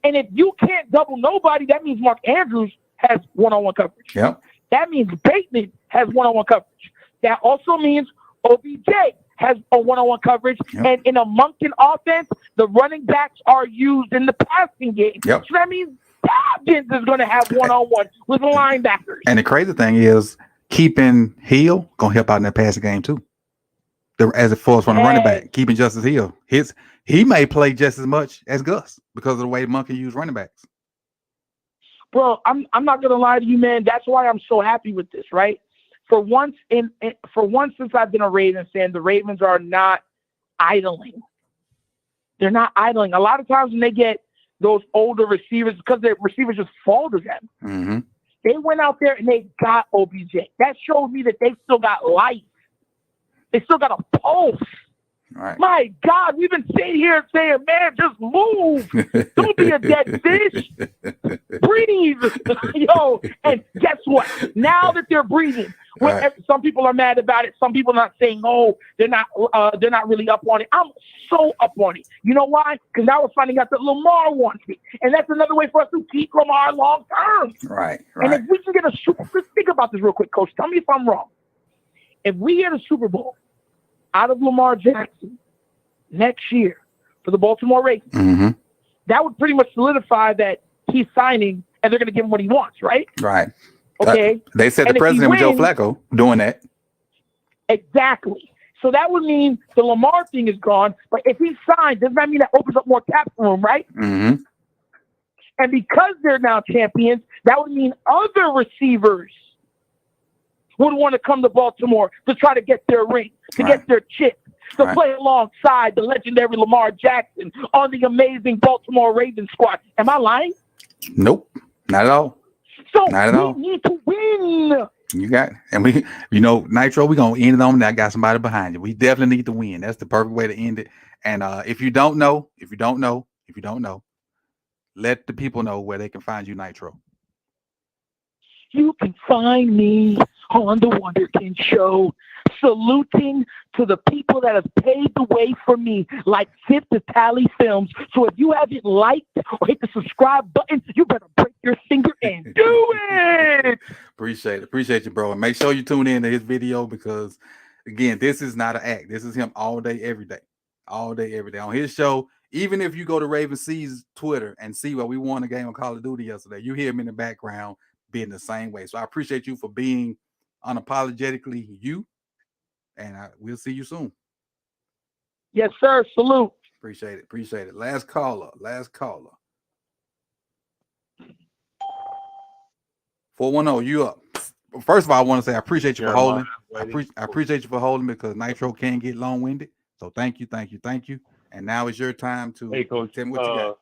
And if you can't double nobody, that means Mark Andrews has one-on-one coverage. Yep. That means Bateman has one-on-one coverage. That also means OBJ has a one-on-one coverage. Yep. And in a Monken offense, the running backs are used in the passing game. Yep. So that means Dobbins is going to have one-on-one with linebackers. And the crazy thing is, keeping Hill gonna help out in that passing game too. As far as from the running back, keeping Justice Hill, he may play just as much as Gus because of the way Monken used running backs. Bro, I'm not gonna lie to you, man. That's why I'm so happy with this, right? For once since I've been a Ravens fan, the Ravens are not idling. They're not idling. A lot of times when they get those older receivers, because their receivers just fall to them. Mm-hmm. They went out there and they got OBJ. That showed me that they still got life. They still got a pulse. Right. My God, we've been sitting here saying, man, just move. Don't be a dead fish. Breathe. Yo, and guess what? Now that they're breathing, Right. some people are mad about it. Some people are not saying, oh, they're not really up on it. I'm so up on it. You know why? Because now we're finding out that Lamar wants it. And that's another way for us to keep Lamar long term. Right. And Right. if we can get a Super Bowl, think about this real quick, Coach. Tell me if I'm wrong. If we get a Super Bowl out of Lamar Jackson next year for the Baltimore Ravens, Mm-hmm. that would pretty much solidify that he's signing and they're going to give him what he wants, right? Right. Okay. They said And the if he president was Joe wins- Flacco doing that. Exactly. So that would mean the Lamar thing is gone. But if he signs, does that mean that opens up more cap room, right? Mm-hmm. And because they're now champions, that would mean other receivers would want to come to Baltimore to try to get their ring, to Right. get their chip, to Right. play alongside the legendary Lamar Jackson on the amazing Baltimore Ravens squad. Am I lying? Nope. Not at all. So Not at we all. need to win. You got it. And we, Nitro, we're going to end it on that. Got somebody behind you. We definitely need to win. That's the perfect way to end it. And if you don't know, let the people know where they can find you, Nitro. You can find me on the Wonderkin Show, saluting to the people that have paved the way for me, like Fit to Tally Films. So if you haven't liked or hit the subscribe button, you better break your finger and do it. Appreciate it. Appreciate you, bro. And make sure you tune in to his video because, again, this is not an act. This is him all day, every day. All day, every day. On his show, even if you go to Raven C's Twitter and see where we won a game of Call of Duty yesterday, you hear him in the background being the same way. So I appreciate you for being unapologetically you, and we'll see you soon. Yes, sir. Salute. Appreciate it. Appreciate it. Last caller. 410, you up. First of all, I want to say I appreciate you for holding. I appreciate you for holding because Nitro can get long-winded. So thank you. And now is your time to Hey, Coach. tell me what you got.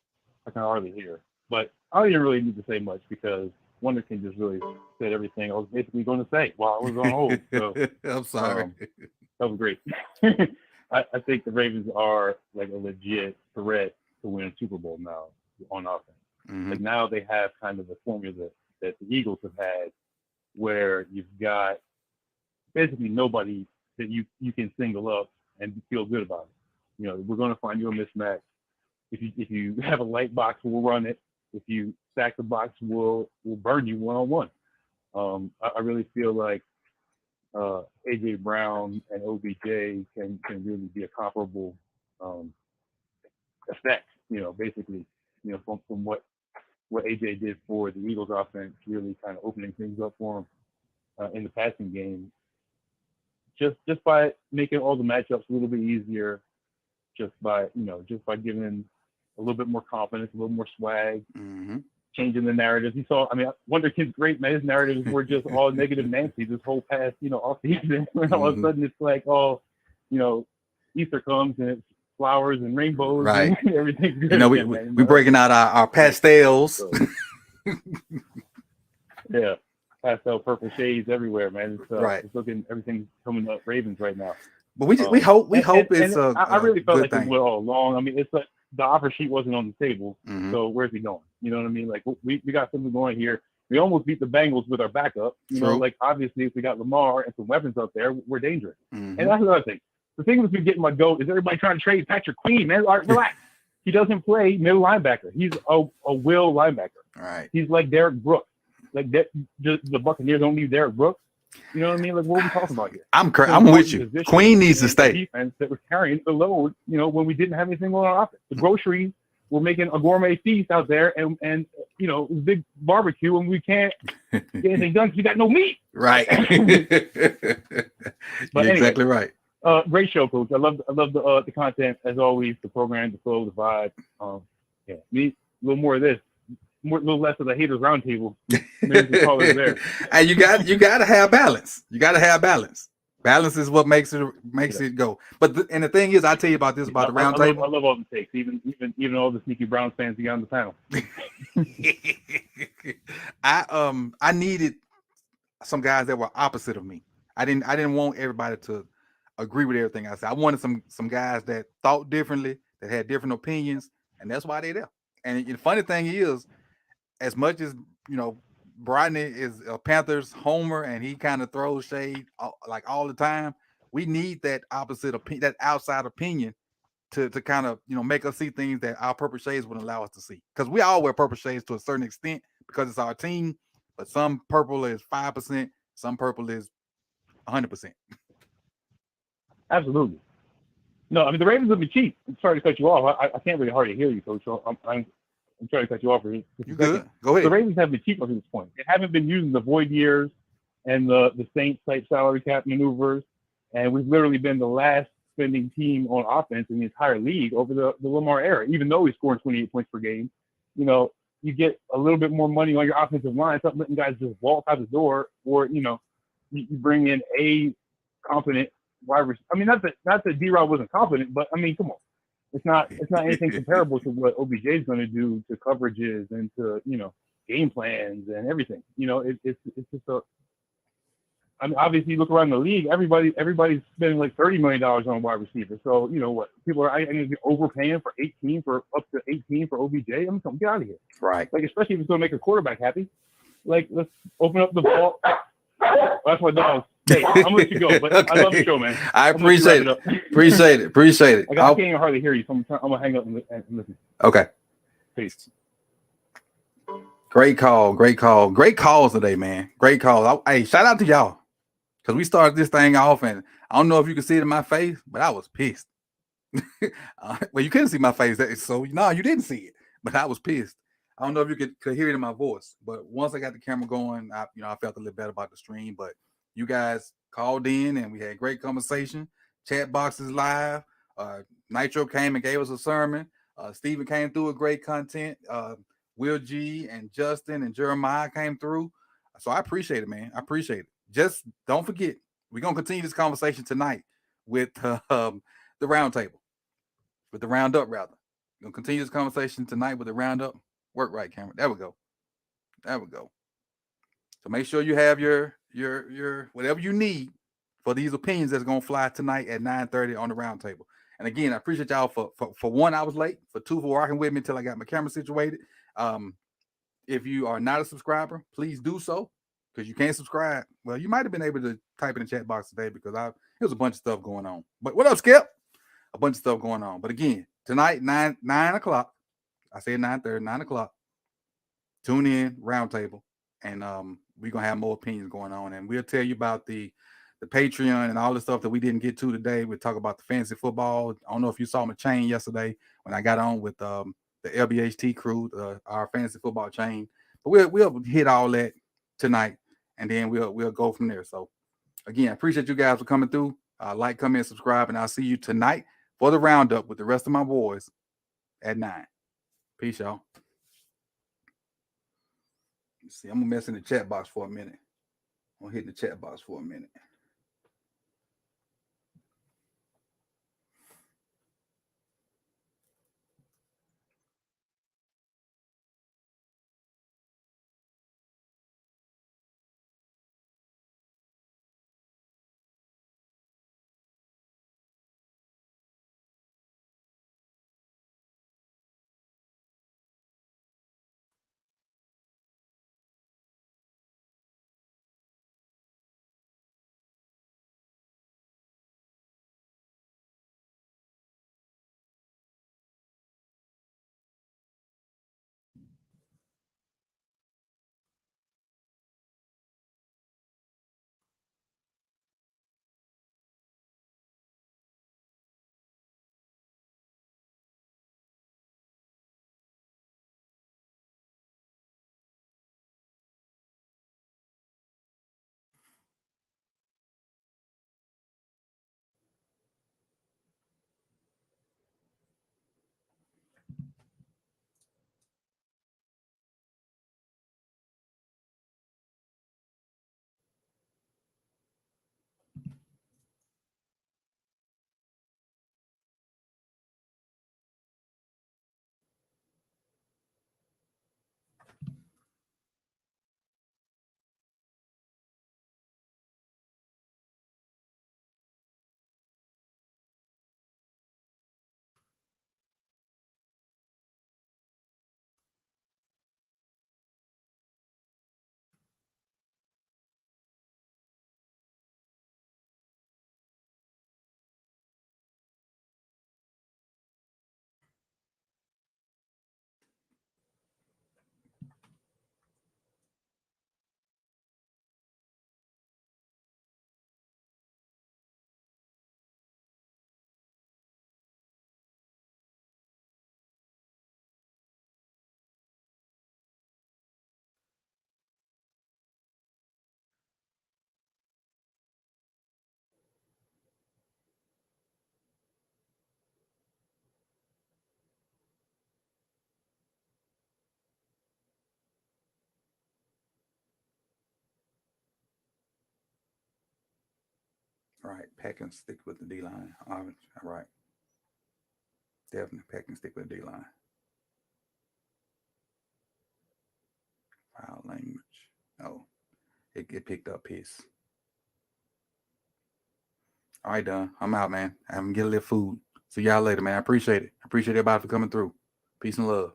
I can hardly hear, but I didn't really need to say much because Wonderkin just really said everything I was basically going to say while I was on hold. So I'm sorry. that was great. I think the Ravens are like a legit threat to win a Super Bowl now on offense. Mhm. Like now they have kind of the formula that the Eagles have had where you've got basically nobody that you can single up and feel good about it. You know, we're going to find you a mismatch. If you have a light box, we'll run it. If you stack the box, we'll burn you one-on-one. I really feel like AJ Brown and OBJ can really be a comparable effect. You know, basically, you know, from what AJ did for the Eagles offense, really kind of opening things up for him in the passing game. Just by making all the matchups a little bit easier, just by giving him a little bit more confidence, a little more swag, Mm-hmm. changing the narratives. You saw, Wonderkin's great, man. His narratives were just all negative Nancy this whole past, off season. When all of a sudden it's like, Easter comes and it's flowers and rainbows, Right. and everything's good. You know, we breaking out our pastels. So, yeah, pastel purple shades everywhere, man. It's, Right. It's looking, everything's coming up Ravens right now. But we hope it's I really felt good like thing. it all along. It's like the offer sheet wasn't on the table, Mhm. so where's he going? You know what I mean? Like we got something going here. We almost beat the Bengals with our backup. You know, True. like obviously if we got Lamar and some weapons up there, we're dangerous. Mhm. And that's another thing. The thing that's been getting my goat is everybody trying to trade Patrick Queen, man. All right, relax. He doesn't play middle linebacker. He's a will linebacker. All right. He's like Derek Brooks. Like that, the Buccaneers don't need Derek Brooks. You know what I mean? Like, what are we talking about here? I'm It's with you. position Queen needs to in stay. Defense that was carrying the load, you know, when we didn't have anything going on offense. The groceries were making a gourmet feast out there, and you know, big barbecue, and we can't get anything done because we got no meat. Right. But You're exactly right. Great show, Coach. I love the content as always. The program, the flow, the vibe. Yeah, need a little more of this. A little less of the haters roundtable. Maybe the colors there. And you got to have balance. You got to have balance. Balance is what makes it go. But and the thing is, I tell you about this about the roundtable. I love all the takes, even all the sneaky Browns fans you got on the panel. I needed some guys that were opposite of me. I didn't want everybody to agree with everything I said. I wanted some guys that thought differently, that had different opinions, and that's why they're there. And the funny thing is, as much as you know, Brodney is a Panthers homer and he kind of throws shade like all the time. We need that opposite opinion, that outside opinion, to kind of make us see things that our purple shades wouldn't allow us to see. Because we all wear purple shades to a certain extent because it's our team, but some purple is 5%, some purple is 100%. Absolutely. No, I mean the Ravens would be cheap. I'm sorry to cut you off. I can't really hardly hear you, Coach. So I'm trying to cut you off for just a You second. good? Go ahead. The Ravens have been cheap up to this point. They haven't been using the void years and the Saints type salary cap maneuvers, and we've literally been the last spending team on offense in the entire league over the Lamar era. Even though he's scoring 28 points per game, you get a little bit more money on your offensive line. Stop letting guys just walk out the door, or you bring in a confident wide receiver. I mean, not that D-Rod wasn't confident, but I mean, come on. It's not anything comparable to what OBJ is going to do to coverages and to game plans and everything. It's just I mean, obviously, you look around the league, everybody's spending like $30 million on wide receiver. So what people are overpaying for 18 for up to 18 for OBJ. I'm going to get out of here. Right. Like, especially if it's going to make a quarterback happy. Like, let's open up the ball. That's my dog. Hey, I'm gonna let you go, but Okay. I love the show, man. I appreciate it. Appreciate it. I can't even hardly hear you, so I'm gonna hang up and listen. Okay. Peace. Great calls today, man. Great calls. Hey, shout out to y'all, because we started this thing off, and I don't know if you can see it in my face, but I was pissed. Well, you couldn't see my face, so no, you didn't see it, but I was pissed. I don't know if you could hear it in my voice, but once I got the camera going, I felt a little better about the stream. But you guys called in and we had great conversation. Chat box is live. Nitro came and gave us a sermon. Steven came through with great content. Will G and Justin and Jeremiah came through. So I appreciate it, man. I appreciate it. Just don't forget, we're going to continue this conversation tonight with the roundtable, with the roundup, rather. We're going to continue this conversation tonight with the roundup. Work right, camera. There we go. So make sure you have your whatever you need for these opinions that's gonna fly tonight at 9:30 on the roundtable. And again, I appreciate y'all for one, I was late, for two, for rocking with me until I got my camera situated. If you are not a subscriber, please do so, because you can't subscribe. Well, you might have been able to type in the chat box today because there was a bunch of stuff going on. But what up, Skip? A bunch of stuff going on. But again, tonight, 9 o'clock. I said 9:30, 9 o'clock. Tune in, roundtable, and we're gonna have more opinions going on, and we'll tell you about the Patreon and all the stuff that we didn't get to today. We'll talk about the fantasy football. I don't know if you saw my chain yesterday when I got on with the LBHT crew, our fantasy football chain. But we'll hit all that tonight, and then we'll go from there. So again, I appreciate you guys for coming through. Like, comment, subscribe, and I'll see you tonight for the roundup with the rest of my boys at 9. Peace, y'all. Let's see, I'm gonna mess in the chat box for a minute. I'm gonna hit the chat box for a minute. Right. Pack and stick with the D line. All right. Definitely pack and stick with the D line. Foul language. Oh, it picked up piss. All right, done. I'm out, man. I'm gonna get a little food. See y'all later, man. I appreciate it. I appreciate everybody for coming through. Peace and love.